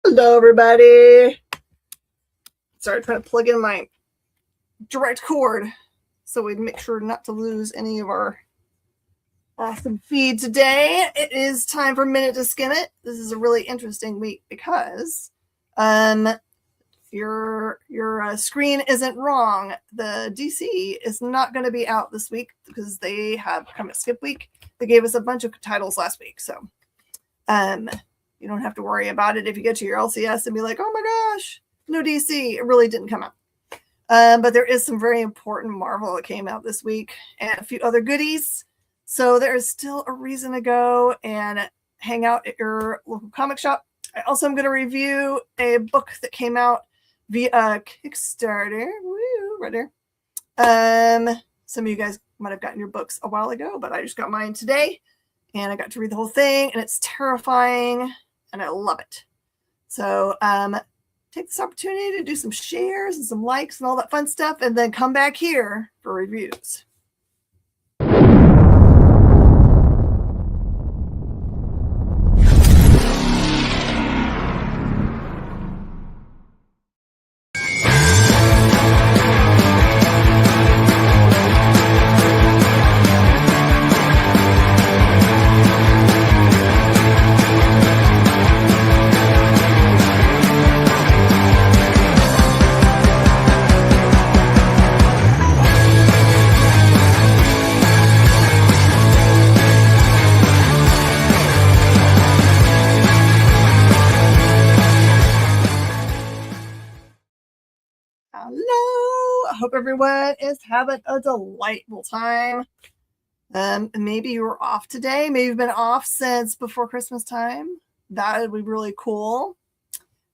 Hello, everybody. Sorry, trying to plug in my direct cord so we'd make sure not to lose any of our awesome feed today. It is time for Minute to Skim It. This is a really interesting week because your screen isn't wrong. The DC is not going to be out this week because they have come at skip week. They gave us a bunch of titles last week, so you don't have to worry about it if you get to your LCS and be like, oh my gosh, no DC. It really didn't come out. But there is some very important Marvel that came out this week and a few other goodies. So there is still a reason to go and hang out at your local comic shop. I also am going to review a book that came out via Kickstarter. Woo, right there. Some of you guys might have gotten your books a while ago, but I just got mine today. And I got to read the whole thing, and it's terrifying, and I love it. So take this opportunity to do some shares and some likes and all that fun stuff, and then come back here for reviews. Hello. I hope everyone is having a delightful time. Maybe you were off today. Maybe you've been off since before Christmas time. That would be really cool.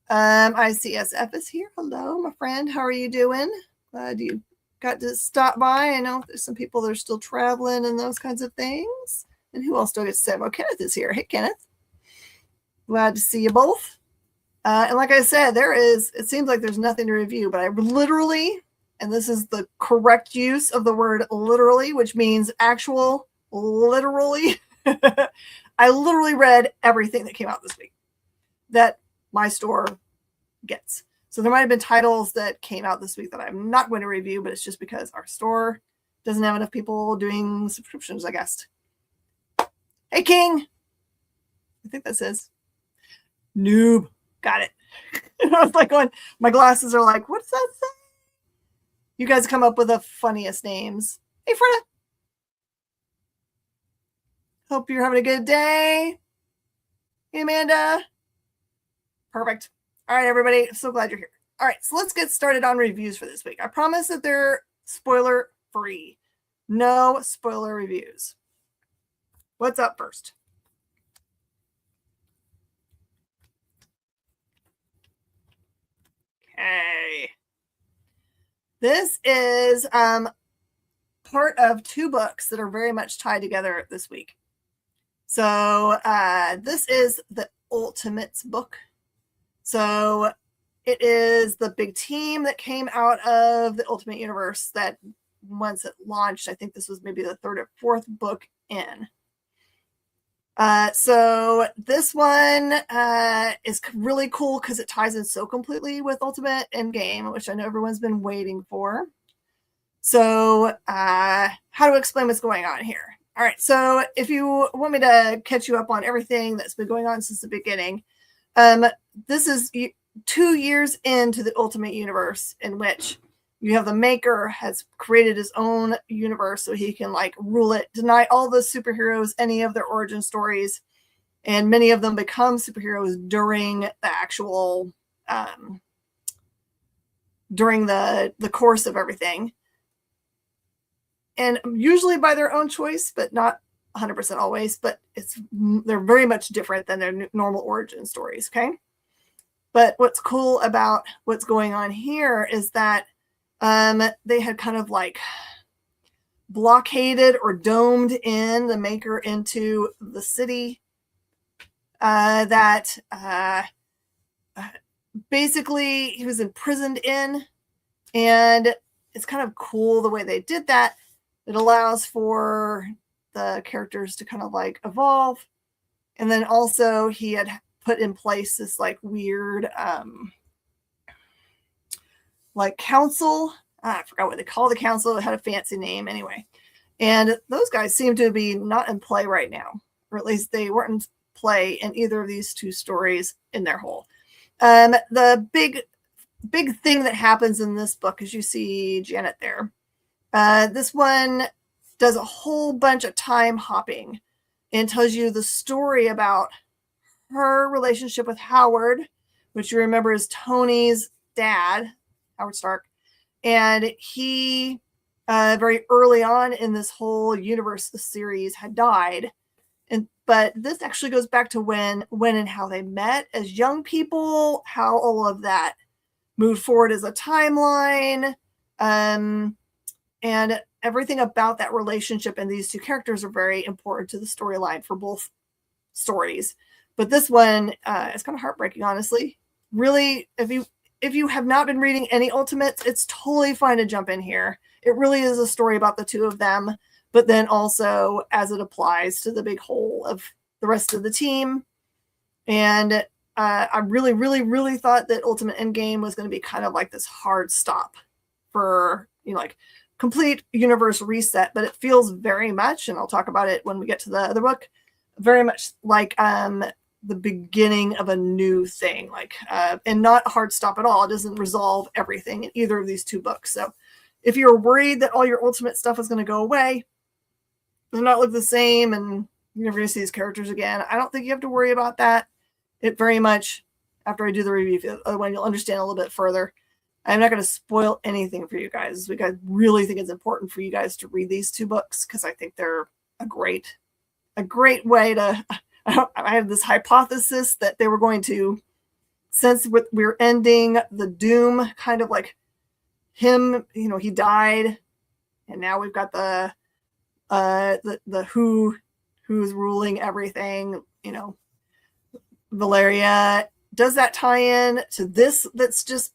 ICSF is here. Hello, my friend. How are you doing? Glad you got to stop by. I know there's some people that are still traveling and those kinds of things. And who else do I get to say? Oh, Kenneth is here. Hey, Kenneth. Glad to see you both. And like I said, it seems like there's nothing to review, but I literally, and this is the correct use of the word literally, which means actual, literally. I literally read everything that came out this week that my store gets. So there might have been titles that came out this week that I'm not going to review, but it's just because our store doesn't have enough people doing subscriptions, I guess. Hey, King. I think that says noob. Got it. I was like going, my glasses are like, what's that say? You guys come up with the funniest names. Hey, Freda. Hope you're having a good day. Hey, Amanda. Perfect. All right, everybody. I'm so glad you're here. All right, so let's get started on reviews for this week. I promise that they're spoiler free. No spoiler reviews. What's up first? Okay. This is part of two books that are very much tied together this week. So this is the Ultimates book. So it is the big team that came out of the Ultimate Universe that once it launched, I think this was maybe the third or fourth book in. So this one is really cool because it ties in so completely with Ultimate Endgame, which I know everyone's been waiting for. So how to explain what's going on here? All right, so if you want me to catch you up on everything that's been going on since the beginning, this is 2 years into the Ultimate Universe, in which you have the Maker has created his own universe so he can like rule it, deny all the superheroes any of their origin stories, and many of them become superheroes during the actual during the course of everything, and usually by their own choice, but not 100% always. But they're very much different than their normal origin stories. Okay, but what's cool about what's going on here is that they had kind of like blockaded or domed in the Maker into the city that basically he was imprisoned in. And it's kind of cool the way they did that. It allows for the characters to kind of like evolve. And then also he had put in place this like weird like council. I forgot what they call the council. It had a fancy name anyway. And those guys seem to be not in play right now, or at least they weren't in play in either of these two stories in their whole. The big thing that happens in this book is you see Janet there. This one does a whole bunch of time hopping and tells you the story about her relationship with Howard, which you remember is Tony's dad, Howard Stark. And he, very early on in this whole universe, the series had died. But this actually goes back to when and how they met as young people, how all of that moved forward as a timeline, and everything about that relationship and these two characters are very important to the storyline for both stories. But this one is kind of heartbreaking, honestly. Really, if you have not been reading any Ultimates, it's totally fine to jump in here. It really is a story about the two of them, but then also as it applies to the big whole of the rest of the team. And I really, really, really thought that Ultimate Endgame was going to be kind of like this hard stop for, like complete universe reset, but it feels very much, and I'll talk about it when we get to the other book, very much like the beginning of a new thing, like and not a hard stop at all. It doesn't resolve everything in either of these two books. So if you're worried that all your Ultimate stuff is going to go away, they're not look the same, and you're never going to see these characters again, I don't think you have to worry about that. It very much, after I do the review, when you'll understand a little bit further. I'm not going to spoil anything for you guys. I really think it's important for you guys to read these two books because I think they're a great way to. I have this hypothesis that they were going to, since we're ending the Doom, kind of like him, he died, and now we've got the who's ruling everything, Valeria. Does that tie in to this that's just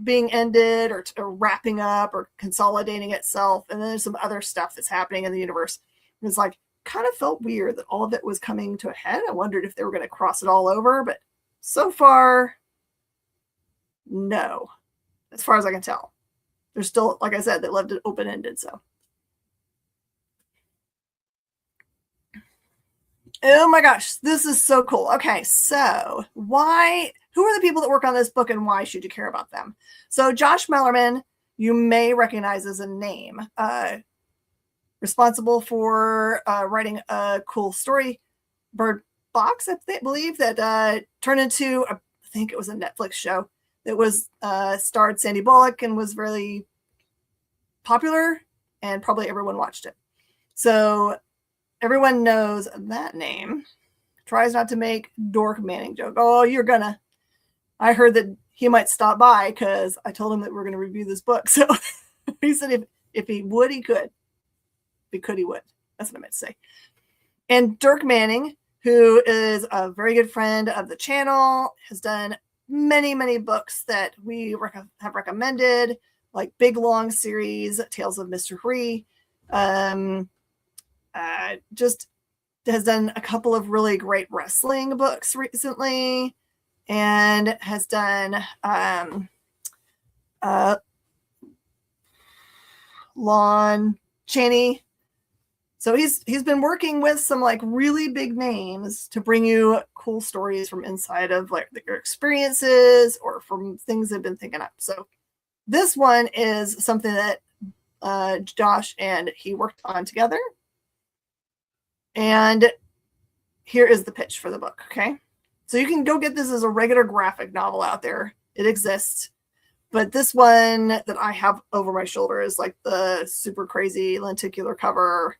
being ended or wrapping up or consolidating itself? And then there's some other stuff that's happening in the universe. It's like, kind of felt weird that all of it was coming to a head. I wondered if they were going to cross it all over, but so far, no. As far as I can tell. They're still, like I said, they left it open-ended, so. Oh my gosh, this is so cool. Okay, so who are the people that work on this book and why should you care about them? So Josh Mellerman, you may recognize as a name, responsible for writing a cool story, Bird Box, I believe, that turned into, I think it was a Netflix show that was starred Sandy Bullock and was really popular, and probably everyone watched it. So everyone knows that name. Tries not to make Dork Manning joke. Oh, you're gonna. I heard that he might stop by because I told him that we're going to review this book. So he said if he would, he could. If he could, he would. That's what I meant to say. And Dirk Manning, who is a very good friend of the channel, has done many, many books that we have recommended, like Big Long series, Tales of Mr. Hree. Just has done a couple of really great wrestling books recently, and has done Lon Chaney. So he's been working with some like really big names to bring you cool stories from inside of like their experiences or from things they've been thinking up. So this one is something that Josh and he worked on together. And here is the pitch for the book, okay? So you can go get this as a regular graphic novel out there. It exists. But this one that I have over my shoulder is like the super crazy lenticular cover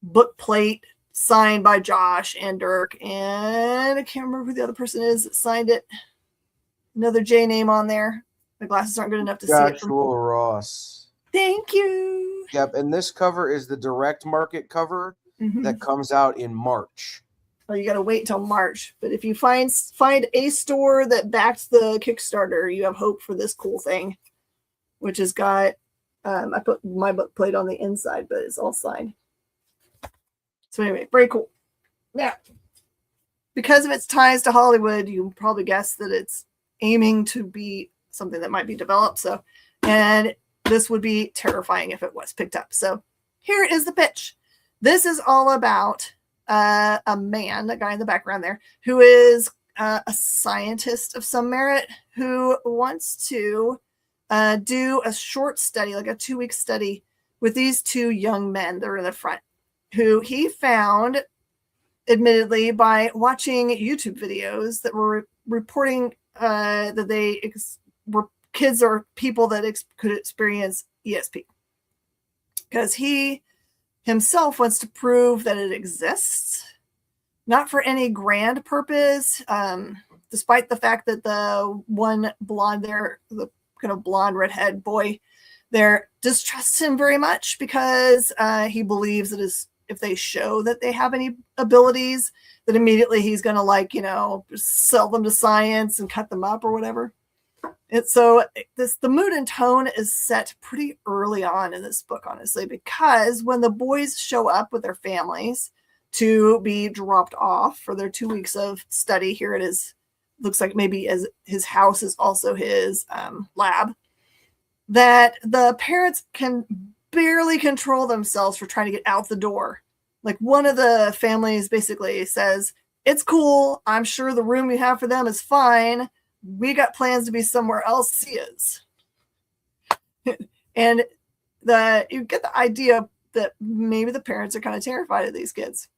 book plate signed by Josh and Dirk. And I can't remember who the other person is that signed it. Another J name on there. My glasses aren't good enough to see it. Joshua Ross. Thank you. Yep, and this cover is the direct market cover that comes out in March. Oh, you got to wait till March. But if you find a store that backs the Kickstarter, you have hope for this cool thing, which has got, I put my book plate on the inside, but it's all signed. So anyway, very cool. Now, because of its ties to Hollywood, you probably guess that it's aiming to be something that might be developed. So, and this would be terrifying if it was picked up. So here is the pitch. This is all about a man, the guy in the background there, who is a scientist of some merit who wants to do a short study, like a 2-week study with these two young men that are in the front, who he found, admittedly, by watching YouTube videos that were reporting that they were kids or people that could experience ESP. Because he himself wants to prove that it exists, not for any grand purpose, despite the fact that the one blonde there, the kind of blonde redhead boy there, distrusts him very much because he believes that if they show that they have any abilities, that immediately he's going to sell them to science and cut them up or whatever. And so the mood and tone is set pretty early on in this book, honestly, because when the boys show up with their families to be dropped off for their 2 weeks of study, here it is, looks like maybe as his house is also his lab, that the parents can barely control themselves for trying to get out the door. Like one of the families basically says, "It's cool. I'm sure the room you have for them is fine. We got plans to be somewhere else. See us." And you get the idea that maybe the parents are kind of terrified of these kids.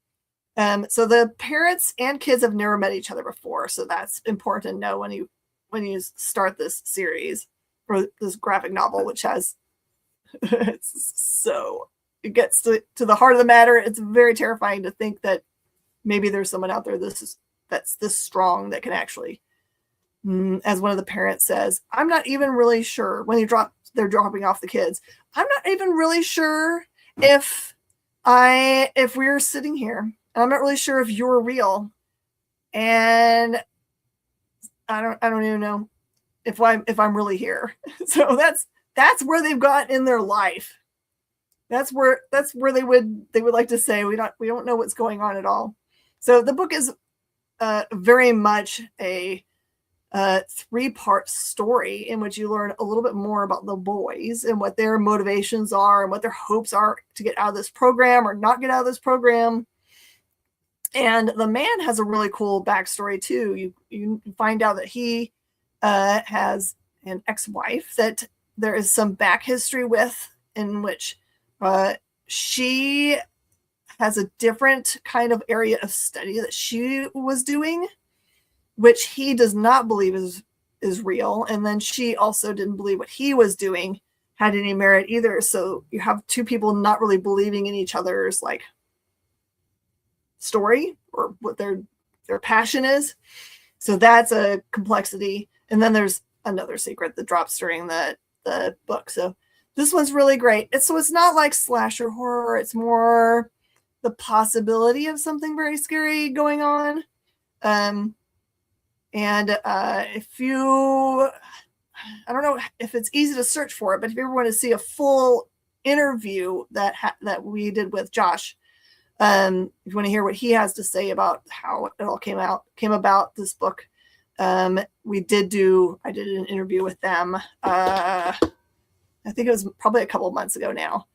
So the parents and kids have never met each other before. So that's important to know when you start this series or this graphic novel, which has, it gets to the heart of the matter. It's very terrifying to think that maybe there's someone out there that's this strong that can actually, as one of the parents says, "I'm not even really sure," when they're dropping off the kids, "I'm not even really sure if we're sitting here. I'm not really sure if you're real. And I don't even know if I'm really here." So that's where they've got in their life. That's where they would like to say, we don't know what's going on at all. So the book is very much a 3-part story in which you learn a little bit more about the boys and what their motivations are and what their hopes are to get out of this program or not get out of this program. And the man has a really cool backstory too. You find out that he has an ex-wife that there is some back history with, in which she has a different kind of area of study that she was doing, which he does not believe is real. And then she also didn't believe what he was doing had any merit either. So you have two people not really believing in each other's story or what their passion is. So that's a complexity. And then there's another secret that drops during the book. So this one's really great. It's not like slasher horror. It's more the possibility of something very scary going on. If you, I don't know if it's easy to search for it, but if you ever want to see a full interview that we did with Josh, if you want to hear what he has to say about how it all came about, this book, I did an interview with them. I think it was probably a couple of months ago now,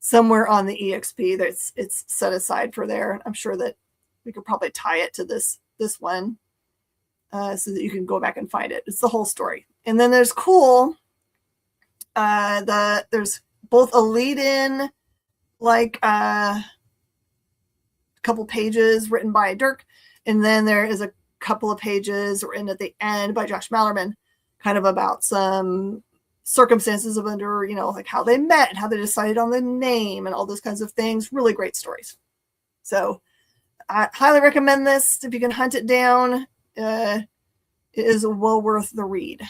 somewhere on the EXP that it's set aside for there. I'm sure that we could probably tie it to this one so that you can go back and find it. It's the whole story. And then there's there's both a lead in, a couple pages written by Dirk, and then there is a couple of pages written at the end by Josh Mallerman, kind of about some circumstances of how they met and how they decided on the name and all those kinds of things. Really great stories. So I highly recommend this. If you can hunt it down, it is well worth the read.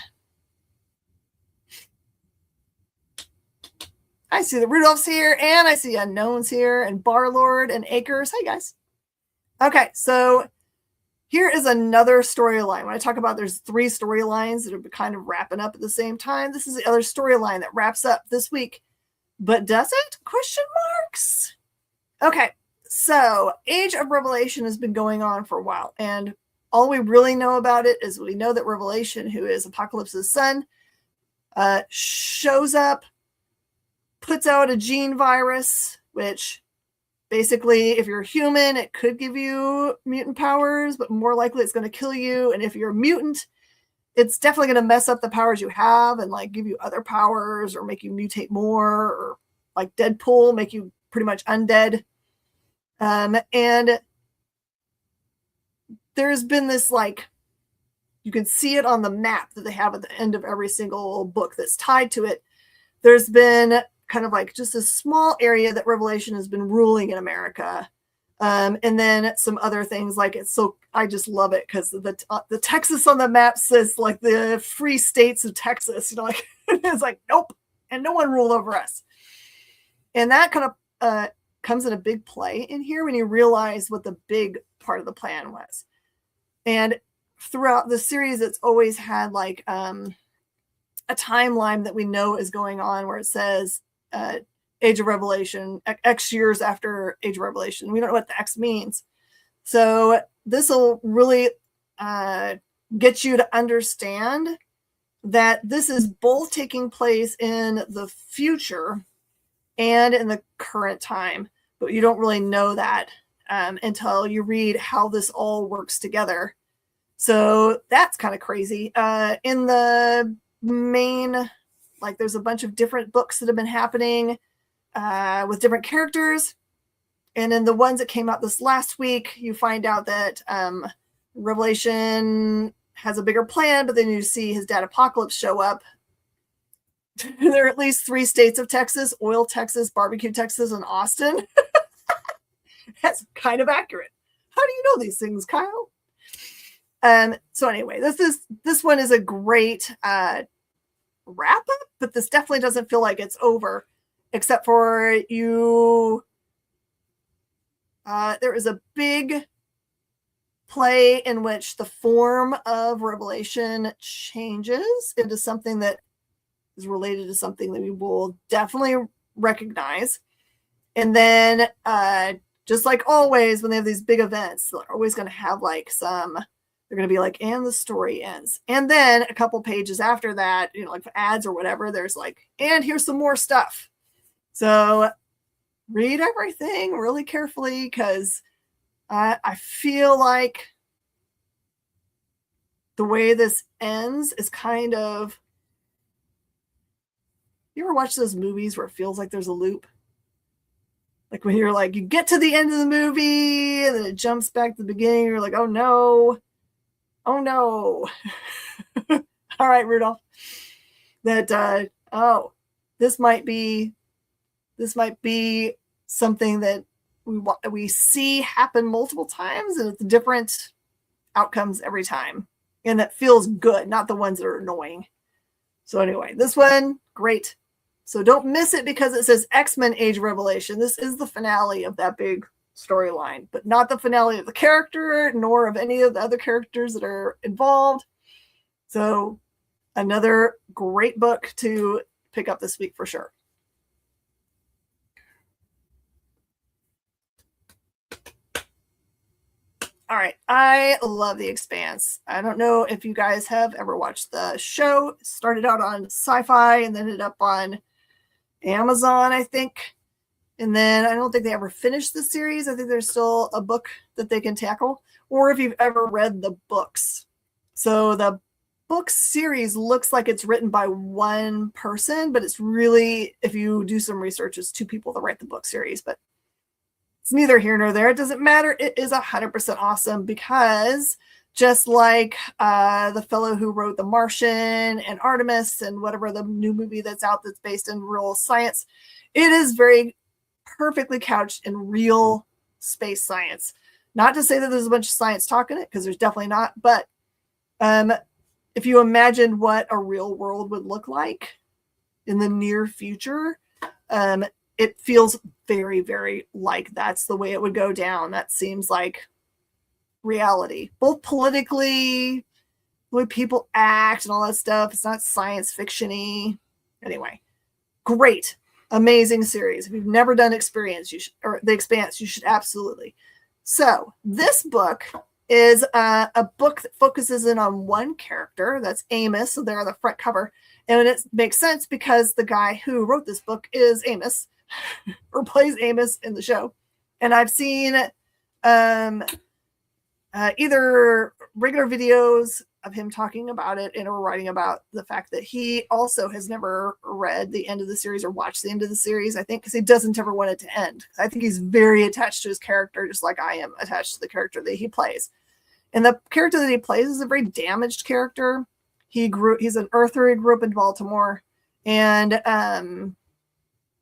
I see the Rudolphs here, and I see Unknowns here, and Barlord and Acres. Hi, guys. Okay, so here is another storyline. When I talk about there's 3 storylines that are kind of wrapping up at the same time, this is the other storyline that wraps up this week. But does it? Question marks. Okay, So Age of Revelation has been going on for a while, and all we really know about it is we know that Revelation, who is Apocalypse's son, shows up, puts out a gene virus, which basically, if you're human, it could give you mutant powers, but more likely it's going to kill you. And if you're a mutant, it's definitely going to mess up the powers you have and like give you other powers or make you mutate more, or like Deadpool, make you pretty much undead. And there's been this, like, you can see it on the map that they have at the end of every single book that's tied to it. There's been kind of like just a small area that Revelation has been ruling in America. And then some other things like it. So I just love it because the Texas on the map says like the free states of Texas, you know, like it's like, nope. And no one ruled over us. And that kind of comes in a big play in here when you realize what the big part of the plan was. And throughout the series, it's always had like a timeline that we know is going on where it says Age of Revelation, X years after Age of Revelation. We don't know what the X means. So this will really get you to understand that this is both taking place in the future and in the current time. But you don't really know that until you read how this all works together. So that's kind of crazy. In the main, like, there's a bunch of different books that have been happening with different characters. And in the ones that came out this last week, you find out that Revelation has a bigger plan, but then you see his dad Apocalypse show up. There are at least 3 states of Texas: Oil, Texas, Barbecue, Texas, and Austin. That's kind of accurate. How do you know these things, Kyle? So anyway, this one is a great wrap up, but this definitely doesn't feel like it's over, except for you. There is a big play in which the form of Revelation changes into something that is related to something that we will definitely recognize. And then just like always, when they have these big events, they're always going to have like they're going to be like, and the story ends. And then a couple pages after that, you know, like ads or whatever, there's like, and here's some more stuff. So read everything really carefully, because I feel like the way this ends is kind of, you ever watch those movies where it feels like there's a loop? Like when you're like, you get to the end of the movie and then it jumps back to the beginning. You're like, oh no. Oh no. All right, Rudolph. That, this might be something that we see happen multiple times, and it's different outcomes every time. And that feels good, not the ones that are annoying. So anyway, this one, great. So don't miss it because it says X-Men Age of Revelation. This is the finale of that big storyline, but not the finale of the character, nor of any of the other characters that are involved. So another great book to pick up this week for sure. All right. I love The Expanse. I don't know if you guys have ever watched the show. It started out on Sci-Fi and then ended up on Amazon, I think. And then I don't think they ever finished the series. I think there's still a book that they can tackle. Or if you've ever read the books. So the book series looks like it's written by one person, but it's really, if you do some research, it's 2 people that write the book series. But it's neither here nor there. It doesn't matter. It is 100% awesome, because just like the fellow who wrote The Martian and Artemis and whatever the new movie that's out that's based in real science, it is very perfectly couched in real space science. Not to say that there's a bunch of science talk in it, because there's definitely not. But if you imagine what a real world would look like in the near future, it feels very, very like that's the way it would go down. That seems like reality, both politically, the way people act and all that stuff. It's not science fiction-y. Anyway, great. Amazing series. If you've never done Experience, or The Expanse, you should absolutely. So this book is a book that focuses in on one character. That's Amos. So they're on the front cover. And it makes sense because the guy who wrote this book is Amos, or plays Amos in the show. And I've seen either regular videos of him talking about it and or writing about the fact that he also has never read the end of the series or watched the end of the series, I think, because he doesn't ever want it to end. I think he's very attached to his character, just like I am attached to the character that he plays. And the character that he plays is a very damaged character. He's an earther. He grew up in Baltimore. And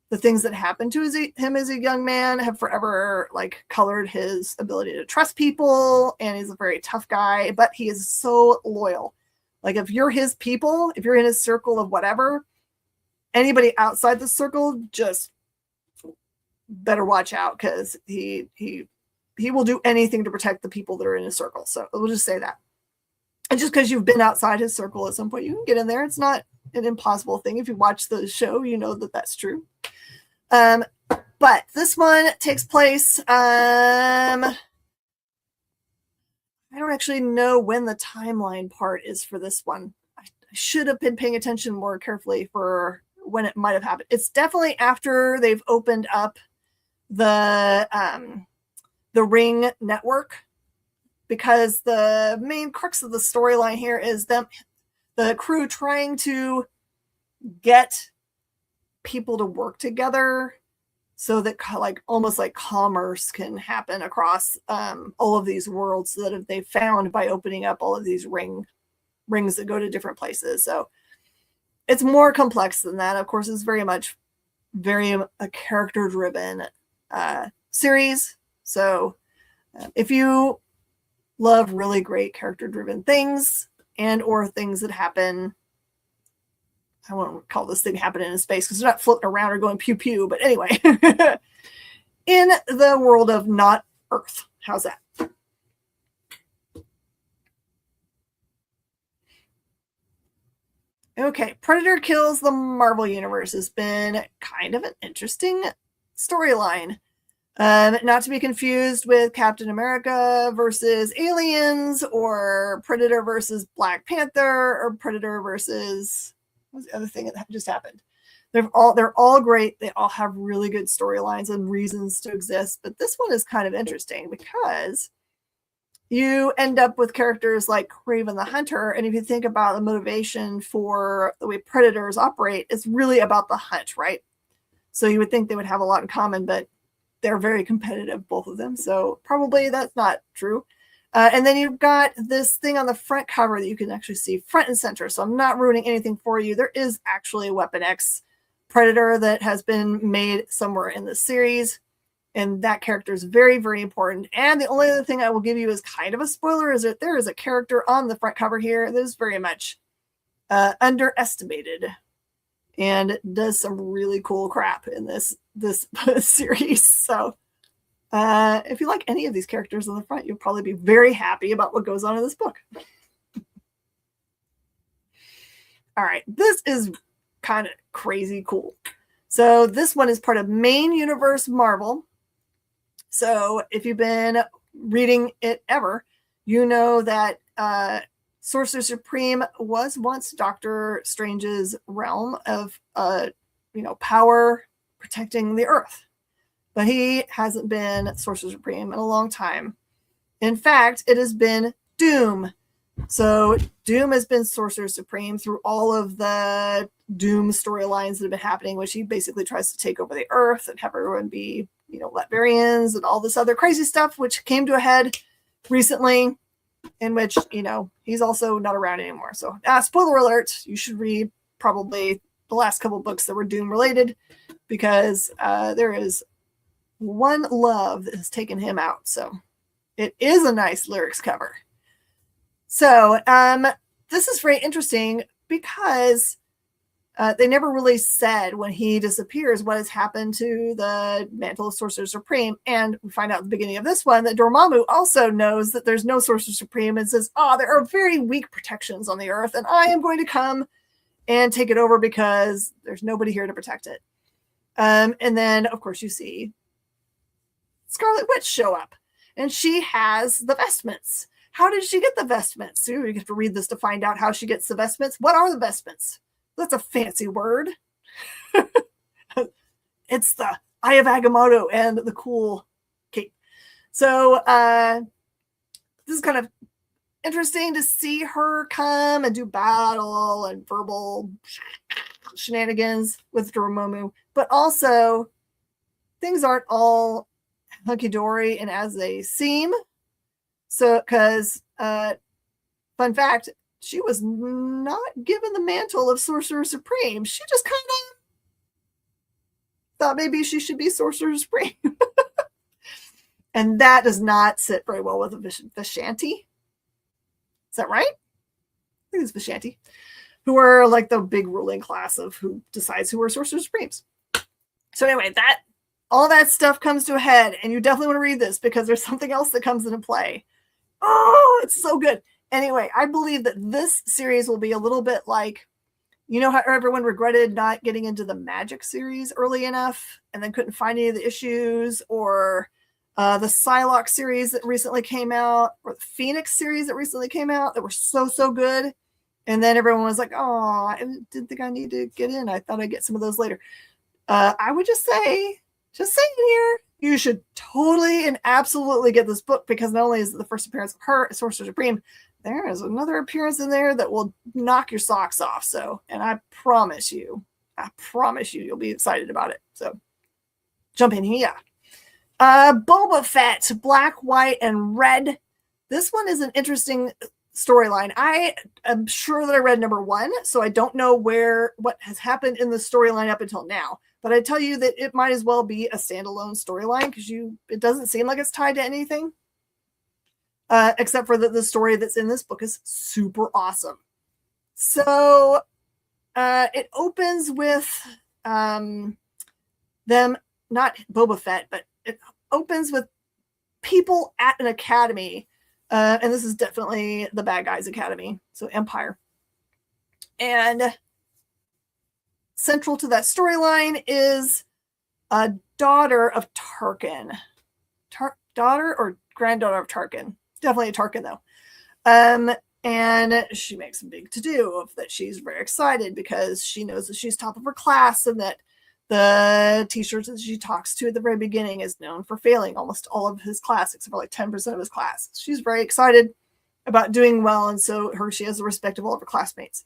the things that happened to him as a young man have forever like colored his ability to trust people. And he's a very tough guy, but he is so loyal. Like if you're his people, if you're in his circle of whatever, anybody outside the circle, just better watch out, because he will do anything to protect the people that are in his circle. So we'll just say that. And just because you've been outside his circle at some point, you can get in there. It's not an impossible thing. If you watch the show, you know that that's true. But this one takes place, I don't actually know when the timeline part is for this one. I should have been paying attention more carefully for when it might have happened. It's definitely after they've opened up the Ring network, because the main crux of the storyline here is the crew trying to get people to work together so that like almost like commerce can happen across all of these worlds that they've found by opening up all of these rings that go to different places. So it's more complex than that. Of course, it's very a character driven series. So if you love really great character driven things and or things that happen, I won't call this thing happening in space because they're not floating around or going pew pew, but anyway, in the world of not Earth. How's that? Okay, Predator Kills the Marvel Universe has been kind of an interesting storyline. Not to be confused with Captain America versus Aliens, or Predator versus Black Panther, or Predator versus, what was the other thing that just happened? They're all great. They all have really good storylines and reasons to exist. But this one is kind of interesting because you end up with characters like Kraven the Hunter. And if you think about the motivation for the way predators operate, it's really about the hunt, right? So you would think they would have a lot in common, but they're very competitive, both of them. So probably that's not true. And then you've got this thing on the front cover that you can actually see front and center. So I'm not ruining anything for you. There is actually a Weapon X Predator that has been made somewhere in the series. And that character is very, very important. And the only other thing I will give you is kind of a spoiler, is that there is a character on the front cover here that is very much underestimated and does some really cool crap in this series. So if you like any of these characters on the front, you'll probably be very happy about what goes on in this book. All right, this is kind of crazy cool. So this one is part of Main Universe Marvel. So if you've been reading it ever, you know that Sorcerer Supreme was once Doctor Strange's realm of power protecting the Earth. But he hasn't been Sorcerer Supreme in a long time. In fact, it has been Doom. So Doom has been Sorcerer Supreme through all of the Doom storylines that have been happening, which he basically tries to take over the Earth and have everyone be, Latvians and all this other crazy stuff, which came to a head recently, in which, he's also not around anymore. So spoiler alert, you should read probably the last couple books that were Doom related, because there is one love that has taken him out. So it is a nice lyrics cover. So this is very interesting because they never really said when he disappears what has happened to the Mantle of Sorcerer Supreme. And we find out at the beginning of this one that Dormammu also knows that there's no Sorcerer Supreme and says, there are very weak protections on the Earth, and I am going to come and take it over because there's nobody here to protect it. And then, of course, you see Scarlet Witch show up, and she has the vestments. How did she get the vestments? So you have to read this to find out how she gets the vestments. What are the vestments? That's a fancy word. It's the Eye of Agamotto and the cool cape. So this is kind of interesting to see her come and do battle and verbal shenanigans with Dormammu, but also things aren't all hunky-dory and as they seem. So, because fun fact, she was not given the mantle of Sorcerer Supreme. She just kind of thought maybe she should be Sorcerer Supreme. And that does not sit very well with a Vishanti. Is that right? I think it's Vishanti, who are like the big ruling class of who decides who are Sorcerer Supremes. So anyway, all that stuff comes to a head, and you definitely want to read this because there's something else that comes into play. Oh, it's so good. Anyway, I believe that this series will be a little bit like, you know how everyone regretted not getting into the Magic series early enough and then couldn't find any of the issues, or the Psylocke series that recently came out, or the Phoenix series that recently came out that were so good. And then everyone was like, oh, I didn't think I need to get in. I thought I'd get some of those later. I would just saying here, you should totally and absolutely get this book, because not only is it the first appearance of her as Sorcerer Supreme, there is another appearance in there that will knock your socks off. So, and I promise you, you'll be excited about it. So jump in here. Boba Fett, Black, White, and Red. This one is an interesting storyline. I am sure that I read number 1, so I don't know what has happened in the storyline up until now. But I tell you that it might as well be a standalone storyline, because it doesn't seem like it's tied to anything. Except for the story that's in this book is super awesome. So it opens with them, not Boba Fett, but it opens with people at an academy. And this is definitely the bad guys' academy, so Empire. And central to that storyline is a daughter of Tarkin. Daughter or granddaughter of Tarkin. Definitely a Tarkin, though. And she makes a big to-do of that she's very excited because she knows that she's top of her class, and that the teachers that she talks to at the very beginning is known for failing almost all of his class, except for like 10% of his class. She's very excited about doing well, and so she has the respect of all of her classmates.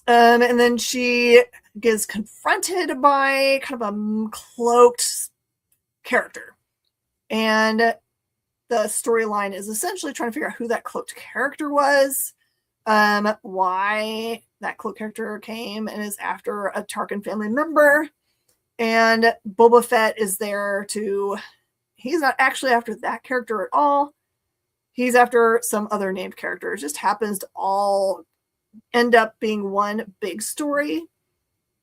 And then she gets confronted by kind of a cloaked character. And the storyline is essentially trying to figure out who that cloaked character was, why that cloaked character came and is after a Tarkin family member. And Boba Fett is there he's not actually after that character at all. He's after some other named character. It just happens to all end up being one big story,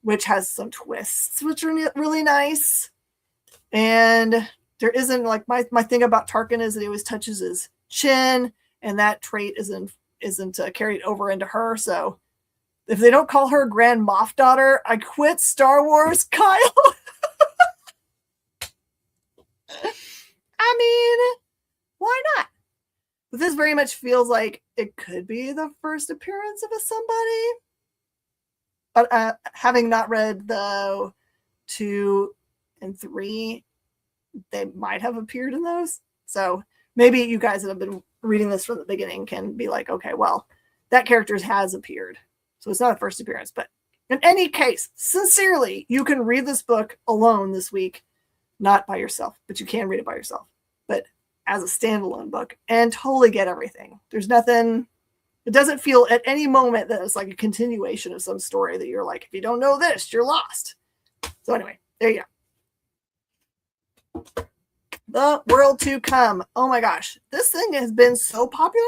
which has some twists, which are really nice. And there isn't, like, my thing about Tarkin is that he always touches his chin, and that trait isn't carried over into her. So if they don't call her Grand Moff Daughter, I quit Star Wars, Kyle. I mean, why not? But this very much feels like it could be the first appearance of a somebody. But having not read the 2 and 3, they might have appeared in those. So maybe you guys that have been reading this from the beginning can be like, okay, well, that character has appeared. So it's not a first appearance. But in any case, sincerely, you can read this book alone this week, not by yourself, but you can read it by yourself. But as a standalone book and totally get everything. There's nothing, it doesn't feel at any moment that it's like a continuation of some story that you're like, if you don't know this, you're lost. So anyway, there you go. The World to Come. Oh my gosh. This thing has been so popular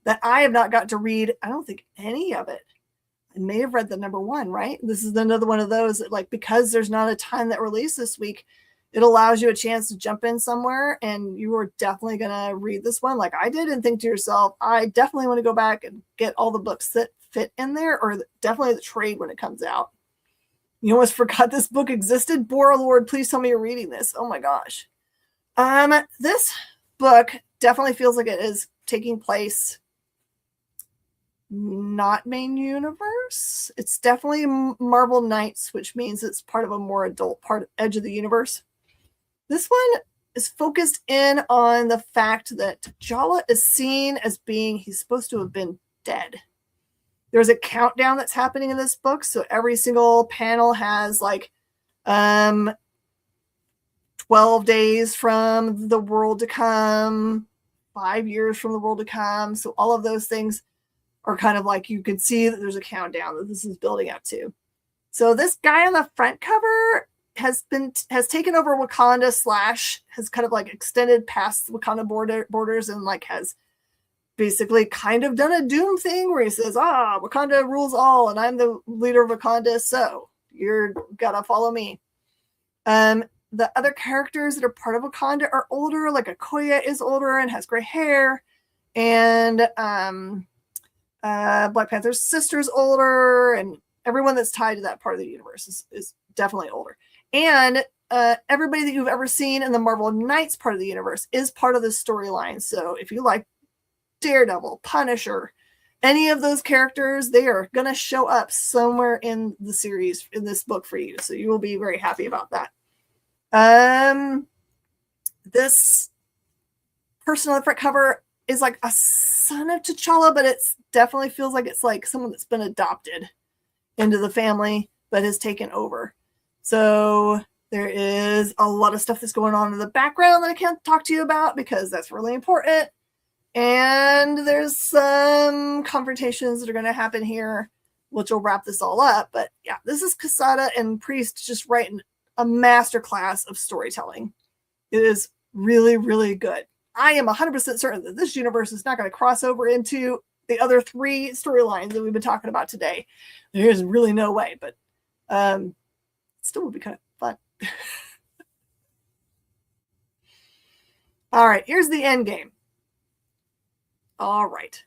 that I have not got to read, I don't think, any of it. I may have read the number 1, right? This is another one of those that, like, because there's not a ton that released this week, it allows you a chance to jump in somewhere, and you are definitely going to read this one like I did and think to yourself, I definitely want to go back and get all the books that fit in there, or definitely the trade when it comes out. You almost forgot this book existed. Bora Lord, please tell me you're reading this. Oh my gosh. This book definitely feels like it is taking place not main universe. It's definitely Marvel Knights, which means it's part of a more adult part of Edge of the Universe. This one is focused in on the fact that T'Challa is seen as being, he's supposed to have been dead. There's a countdown that's happening in this book. So every single panel has like 12 days from the world to come, 5 years from the world to come. So all of those things are kind of like, you can see that there's a countdown that this is building up to. So this guy on the front cover has taken over Wakanda / has kind of like extended past the Wakanda borders and like has basically kind of done a Doom thing where he says, Wakanda rules all and I'm the leader of Wakanda, so you're gotta follow me. The other characters that are part of Wakanda are older, like Okoye is older and has gray hair, and Black Panther's sister's older, and everyone that's tied to that part of the universe is definitely older. And everybody that you've ever seen in the Marvel Knights part of the universe is part of this storyline. So if you like Daredevil, Punisher, any of those characters, they are going to show up somewhere in the series, in this book for you. So you will be very happy about that. This person on the front cover is like a son of T'Challa, but it definitely feels like it's like someone that's been adopted into the family, but has taken over. So there is a lot of stuff that's going on in the background that I can't talk to you about because that's really important. And there's some confrontations that are going to happen here, which will wrap this all up. But yeah, this is Quesada and Priest just writing a masterclass of storytelling. It is really, really good. I am 100% certain that this universe is not going to cross over into the other 3 storylines that we've been talking about today. There's really no way, but it still would be kind of fun. All right, here's the end game. All right.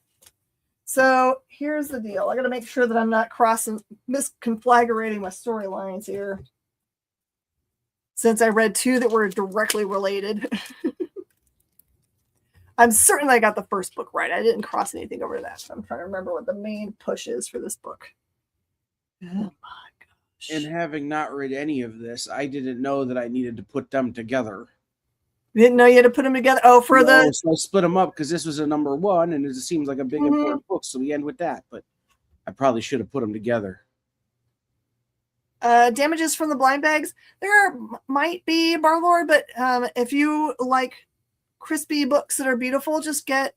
So here's the deal. I got to make sure that I'm not misconfigurating my storylines here, since I read 2 that were directly related. I'm certain I got the first book right. I didn't cross anything over that. So I'm trying to remember what the main push is for this book. Oh my gosh. And having not read any of this, I didn't know that I needed to put them together. You didn't know you had to put them together? Oh, for no, so I split them up because this was a number 1 and it seems like a big Mm-hmm. important book. So we end with that, but I probably should have put them together. Damages from the blind bags. There might be, Barlord, but if you like crispy books that are beautiful, just get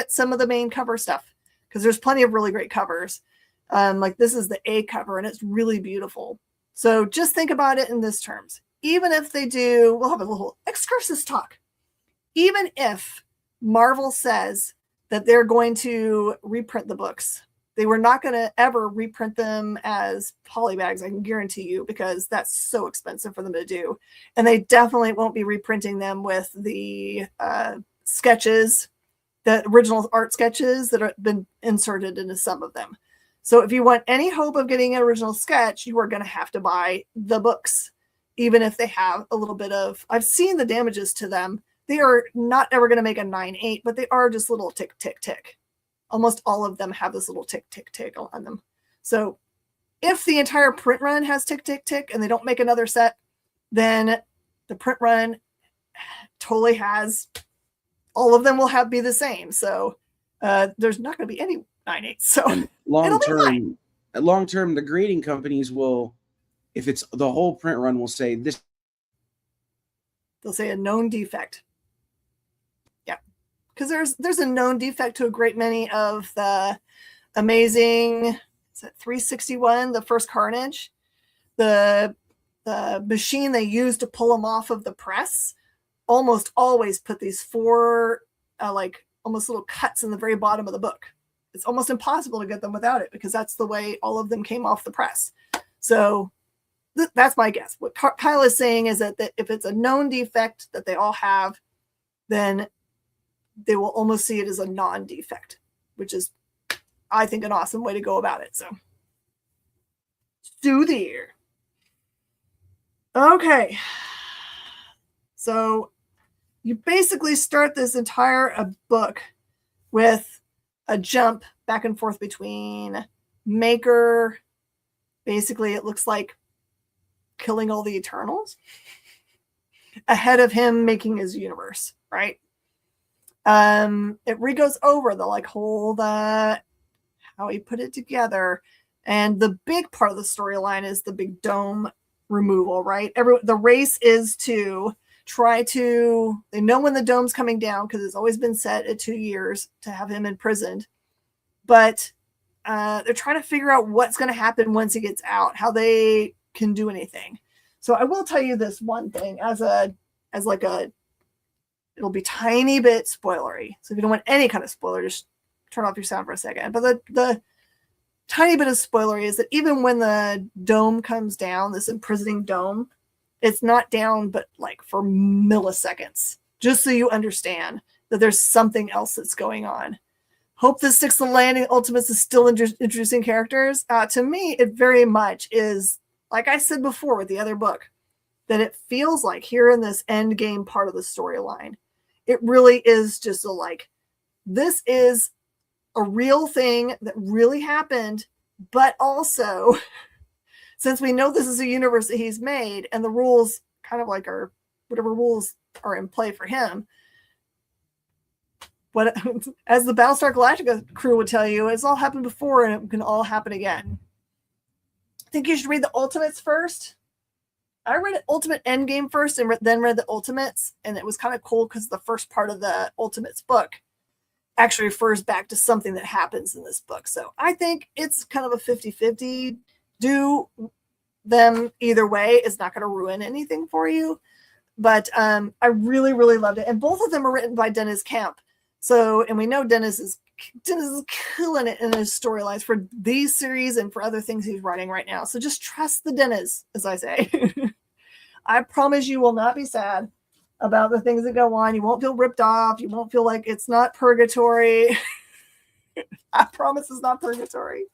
some of the main cover stuff, because there's plenty of really great covers. Like this is the A cover and it's really beautiful. So just think about it in this terms. Even if they do, we'll have a little excursus talk. Even if Marvel says that they're going to reprint the books, they were not going to ever reprint them as polybags, I can guarantee you, because that's so expensive for them to do. And they definitely won't be reprinting them with the sketches, the original art sketches that have been inserted into some of them. So if you want any hope of getting an original sketch, you are going to have to buy the books, even if they have a little bit of, I've seen the damages to them. They are not ever going to make a 9/8, but they are just little tick, tick, tick. Almost all of them have this little tick, tick, tick on them. So if the entire print run has tick, tick, tick, and they don't make another set, then the print run totally has, all of them will be the same. So there's not going to be any 9/8. So long term, the grading companies will, if it's the whole print run, will say this. They'll say a known defect. Yeah, because there's a known defect to a great many of the Amazing, is it 361, the first Carnage, the machine they use to pull them off of the press almost always put these 4 like almost little cuts in the very bottom of the book. It's almost impossible to get them without it, because that's the way all of them came off the press. So that's my guess. What Kyle is saying is that if it's a known defect that they all have, then they will almost see it as a non-defect, which is, I think, an awesome way to go about it. So Soothier. Okay. So you basically start this entire book with a jump back and forth between Maker. Basically, it looks like killing all the Eternals ahead of him making his universe, right? It re-goes over the whole how he put it together. And the big part of the storyline is the big dome removal, right? The race is to try to, they know when the dome's coming down because it's always been set at 2 years to have him imprisoned. But they're trying to figure out what's going to happen once he gets out, how they can do anything. So I will tell you this one thing it'll be tiny bit spoilery. So if you don't want any kind of spoiler, just turn off your sound for a second. But the tiny bit of spoilery is that even when the dome comes down, this imprisoning dome, it's not down, but for milliseconds, just so you understand that there's something else that's going on. Hope this sticks the landing. Ultimates is still introducing characters. To me, it very much is, like I said before with the other book, that it feels like here in this end game part of the storyline, it really is just this is a real thing that really happened, but also, since we know this is a universe that he's made and the rules kind of are whatever rules are in play for him, what, as the Battlestar Galactica crew would tell you, it's all happened before and it can all happen again. I think you should read the Ultimates first. I read Ultimate Endgame first and then read the Ultimates, and it was kind of cool because the first part of the Ultimates book actually refers back to something that happens in this book. So I think it's kind of a 50-50. Do them either way. Is not going to ruin anything for you. But I really, really loved it. And both of them are written by Dennis Camp. So, and we know Dennis is killing it in his storylines for these series and for other things he's writing right now. So just trust the Dennis, as I say. I promise you will not be sad about the things that go on. You won't feel ripped off. You won't feel like it's not purgatory. I promise it's not purgatory.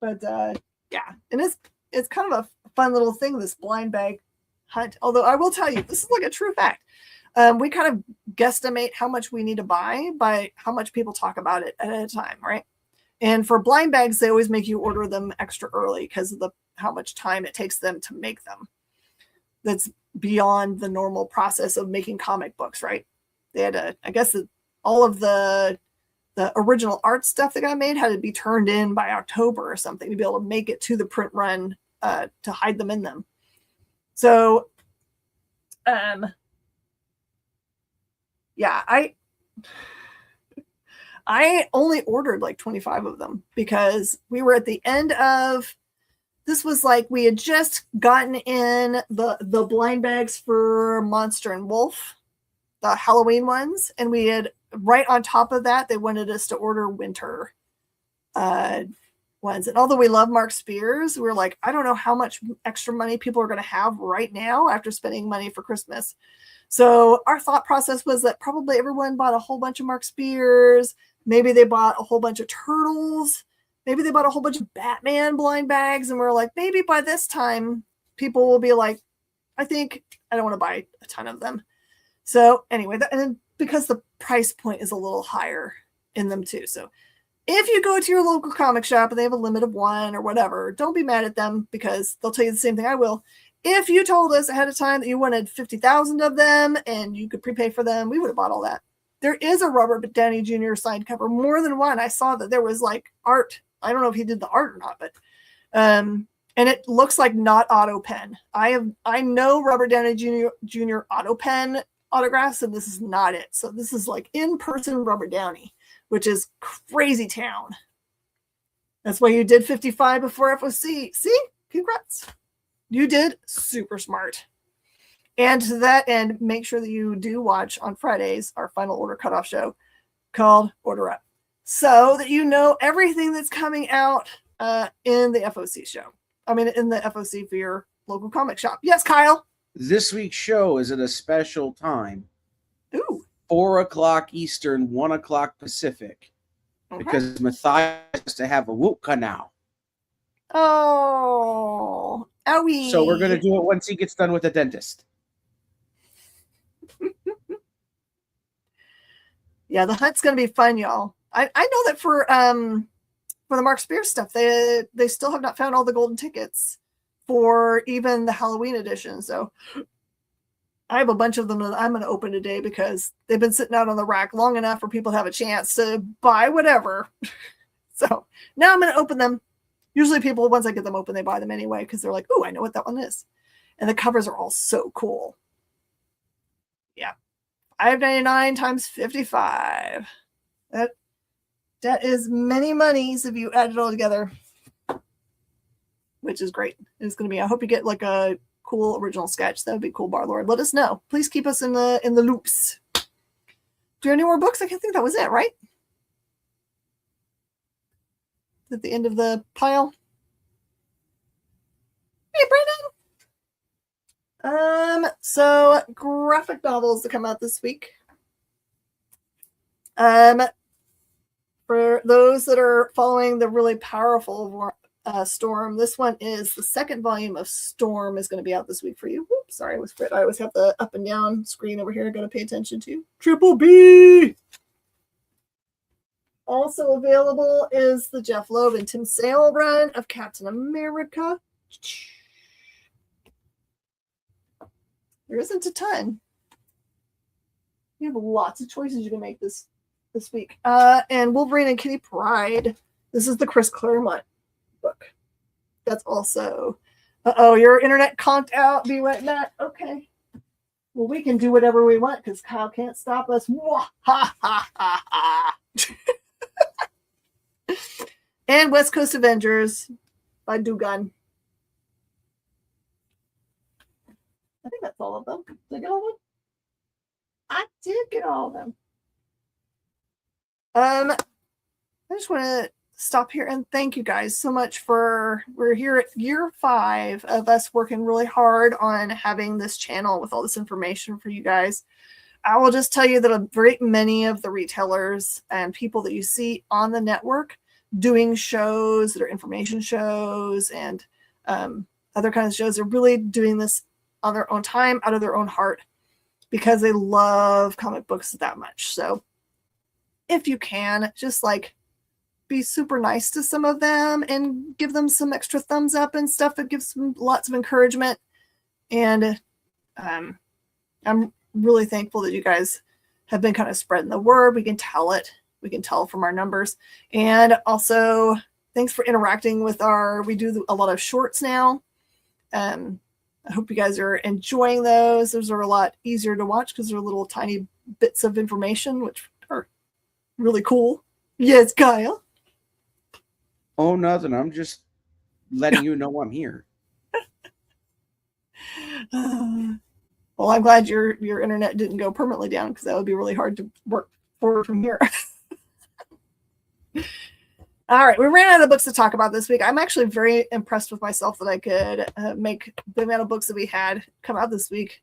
But yeah, and it's kind of a fun little thing, this blind bag hunt. Although I will tell you, this is a true fact. We kind of guesstimate how much we need to buy by how much people talk about it at a time, right? And for blind bags, they always make you order them extra early because of how much time it takes them to make them. That's beyond the normal process of making comic books, right? They had to, I guess, all of the original art stuff that got made had to be turned in by October or something to be able to make it to the print run to hide them in them. So, yeah, I only ordered 25 of them because we were at the end of, this was we had just gotten in the blind bags for Monster and Wolf, the Halloween ones. And we had, right on top of that, they wanted us to order winter ones. And although we love Mark Spears, we're I don't know how much extra money people are going to have right now after spending money for Christmas. So our thought process was that probably everyone bought a whole bunch of Mark Spears. Maybe they bought a whole bunch of Turtles. Maybe they bought a whole bunch of Batman blind bags. And we're maybe by this time, people will be I think I don't want to buy a ton of them. So anyway, and then because the price point is a little higher in them too. So if you go to your local comic shop and they have a limit of one or whatever, don't be mad at them because they'll tell you the same thing I will. If you told us ahead of time that you wanted 50,000 of them and you could prepay for them, we would have bought all that. There is a Robert Downey Jr. signed cover, more than one. I saw that there was art. I don't know if he did the art or not, but and it looks not auto pen. I know Robert Downey Jr. auto pen autographs, and this is not it. So this is in-person Robert Downey, which is crazy town. That's why you did 55 before FOC. See? Congrats. You did super smart. And to that end, make sure that you do watch on Fridays our final order cutoff show called Order Up, so that you know everything that's coming out in the FOC show. I mean, in the FOC for your local comic shop. Yes, Kyle? This week's show is at a special time. Ooh. 4 o'clock Eastern, 1 o'clock Pacific. Okay. Because Matthias has to have a whoop now. Oh, owie. So we're going to do it once he gets done with the dentist. Yeah, the hunt's going to be fun, y'all. I know that for the Mark Spears stuff, they still have not found all the golden tickets for even the Halloween edition. So I have a bunch of them that I'm going to open today because they've been sitting out on the rack long enough for people to have a chance to buy whatever. So now I'm going to open them. Usually people, once I get them open, they buy them anyway because they're like, oh, I know what that one is. And the covers are all so cool. Yeah. $5.99 times 55. That is many monies if you add it all together, which is great. It's going to be, I hope you get like a cool original sketch. That would be cool, Barlord. Let us know. Please keep us in the loops. Do you have any more books? I think that was it, right? At the end of the pile. Hey, Brandon. So graphic novels that come out this week. For those that are following the really powerful Storm, this one is the second volume of Storm is going to be out this week for you. Oops, sorry, I always have the up and down screen over here I got to pay attention to. Triple B. Also available is the Jeff Loeb and Tim Sale run of Captain America. There isn't a ton. You have lots of choices you can make this week. And Wolverine and Kitty Pryde. This is the Chris Claremont book. That's also. Your internet conked out. Be right back. Okay. Well, we can do whatever we want because Kyle can't stop us. And West Coast Avengers by Dugan. I think that's all of them. Did I get all of them? I did get all of them. I just want to stop here and thank you guys so much we're here at year 5 of us working really hard on having this channel with all this information for you guys. I will just tell you that a great many of the retailers and people that you see on the network doing shows that are information shows and other kinds of shows are really doing this on their own time, out of their own heart, because they love comic books that much. So if you can, just like be super nice to some of them and give them some extra thumbs up and stuff that gives them lots of encouragement. And I'm really thankful that you guys have been kind of spreading the word. We can tell it. We can tell from our numbers. And also, thanks for interacting with we do a lot of shorts now. I hope you guys are enjoying those. Those are a lot easier to watch because they're little tiny bits of information, which are really cool. Yes, Kyle. Oh, nothing. I'm just letting you know I'm here. Well, I'm glad your internet didn't go permanently down because that would be really hard to work forward from here. All right, we ran out of books to talk about this week. I'm actually very impressed with myself that I could make the amount of books that we had come out this week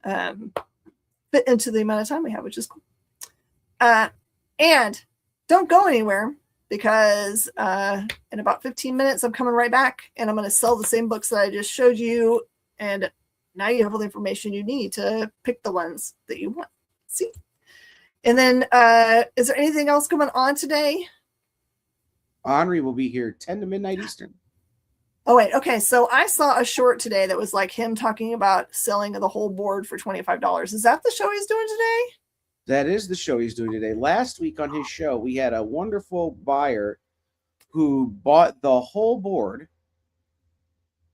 fit into the amount of time we have, which is cool. And don't go anywhere because in about 15 minutes, I'm coming right back and I'm going to sell the same books that I just showed you. And now you have all the information you need to pick the ones that you want. See? And then is there anything else going on today? Henri will be here 10 to midnight Eastern. Oh, wait. Okay. So I saw a short today that was like him talking about selling the whole board for $25. Is that the show he's doing today? That is the show he's doing today. Last week on his show, we had a wonderful buyer who bought the whole board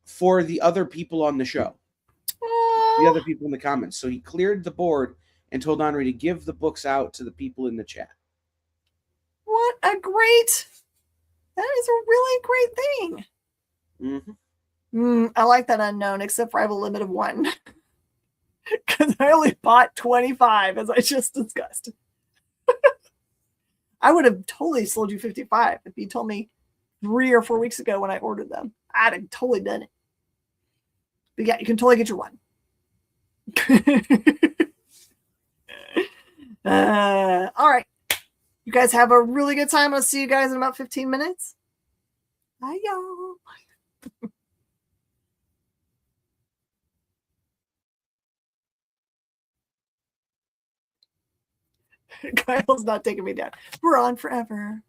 for the other people on the show. The other people in the comments. So he cleared the board and told Henri to give the books out to the people in the chat. What a great... That is a really great thing. Mm-hmm. I like that unknown, except for I have a limit of 1. Because I only bought 25, as I just discussed. I would have totally sold you 55 if you told me 3 or 4 weeks ago when I ordered them. I'd have totally done it. But yeah, you can totally get your 1. All right. You guys have a really good time. I'll see you guys in about 15 minutes. Bye, y'all. Kyle's not taking me down. We're on forever.